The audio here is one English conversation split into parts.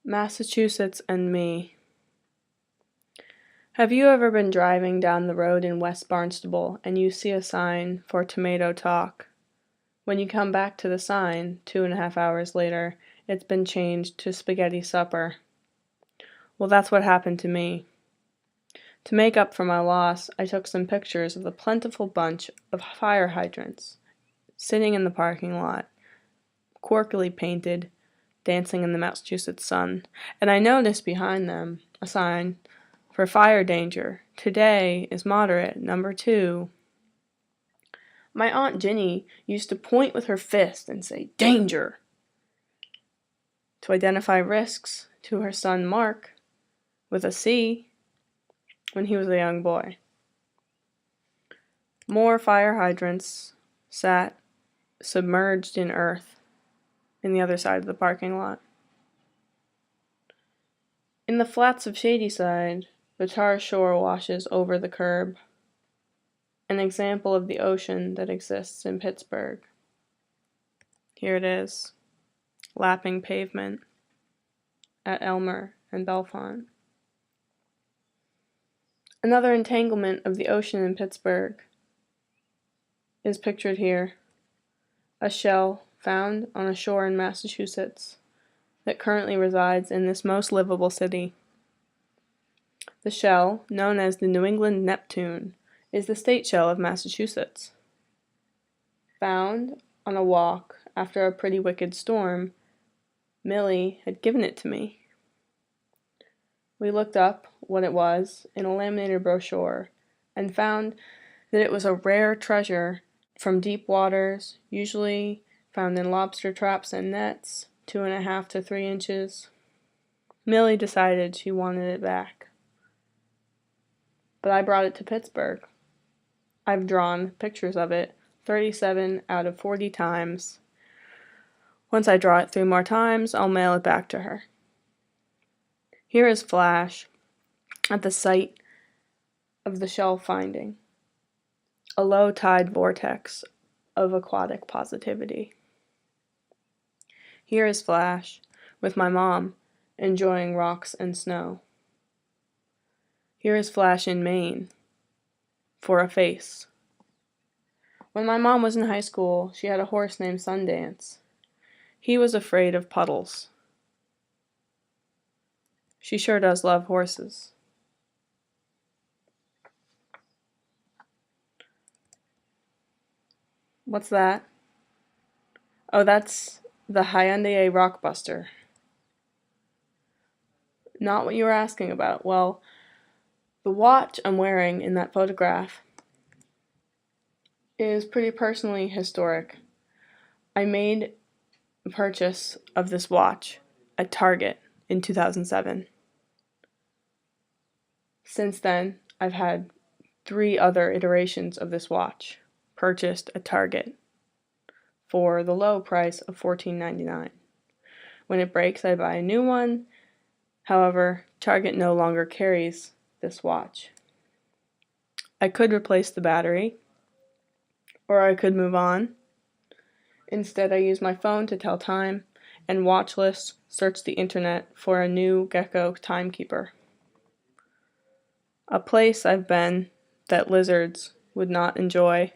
Massachusetts and me. Have you ever been driving down the road in West Barnstable and you see a sign for tomato talk? When you come back to the sign, 2.5 hours later, it's been changed to spaghetti supper. Well, that's what happened to me. To make up for my loss, I took some pictures of the plentiful bunch of fire hydrants sitting in the parking lot, quirkily painted, dancing in the Massachusetts sun, and I noticed behind them a sign for fire danger. Today is moderate, number 2. My Aunt Ginny used to point with her fist and say, "Danger!" to identify risks to her son Mark, with a C, when he was a young boy. More fire hydrants sat submerged in earth in the other side of the parking lot. In the flats of Shadyside, the tar shore washes over the curb, an example of the ocean that exists in Pittsburgh. Here it is, lapping pavement at Elmer and Bellefonte. Another entanglement of the ocean in Pittsburgh is pictured here, a shell found on a shore in Massachusetts that currently resides in this most livable city. The shell, known as the New England Neptune, is the state shell of Massachusetts. Found on a walk after a pretty wicked storm, Millie had given it to me. We looked up what it was in a laminated brochure and found that it was a rare treasure from deep waters, usually found in lobster traps and nets, 2.5 to 3 inches. Millie decided she wanted it back. But I brought it to Pittsburgh. I've drawn pictures of it 37 out of 40 times. Once I draw it 3 more times, I'll mail it back to her. Here is Flash at the site of the shell finding, a low tide vortex of aquatic positivity. Here is Flash with my mom enjoying rocks and snow. Here is Flash in Maine for a face. When my mom was in high school, she had a horse named Sundance. He was afraid of puddles. She sure does love horses. What's that? Oh, that's the Hyundai Rockbuster. Not what you were asking about. Well, the watch I'm wearing in that photograph is pretty personally historic. I made a purchase of this watch at Target in 2007. Since then, I've had 3 other iterations of this watch purchased at Target for the low price of $14.99. When it breaks, I buy a new one. However, Target no longer carries this watch. I could replace the battery, or I could move on. Instead, I use my phone to tell time, and watch lists search the internet for a new gecko timekeeper. A place I've been that lizards would not enjoy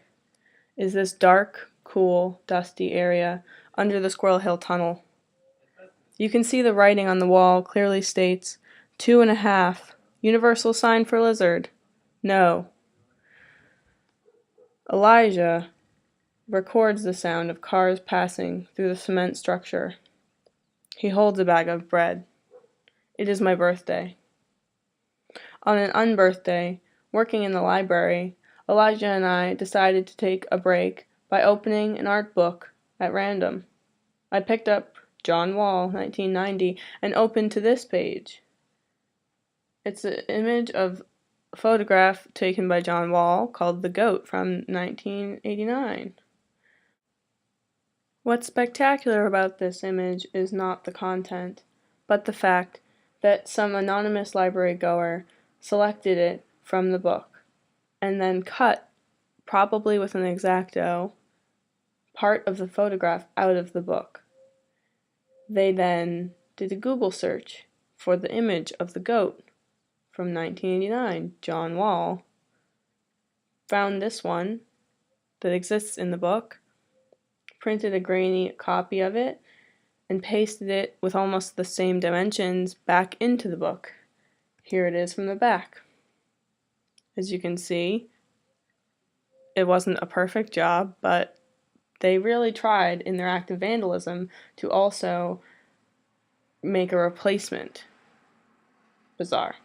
is this dark, cool, dusty area under the Squirrel Hill Tunnel. You can see the writing on the wall clearly states 2.5, universal sign for lizard. No. Elijah records the sound of cars passing through the cement structure. He holds a bag of bread. It is my birthday. On an unbirthday, working in the library, Elijah and I decided to take a break by opening an art book at random. I picked up John Wall, 1990, and opened to this page. It's an image of a photograph taken by John Wall called The Goat from 1989. What's spectacular about this image is not the content, but the fact that some anonymous library goer selected it from the book and then cut, probably with an X-Acto, part of the photograph out of the book. They then did a Google search for the image of the goat from 1989, John Wall, found this one that exists in the book, printed a grainy copy of it, and pasted it with almost the same dimensions back into the book. Here it is from the back. As you can see, it wasn't a perfect job, but they really tried in their act of vandalism to also make a replacement. Bizarre.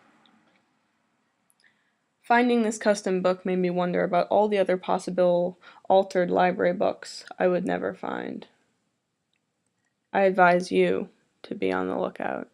Finding this custom book made me wonder about all the other possible altered library books I would never find. I advise you to be on the lookout.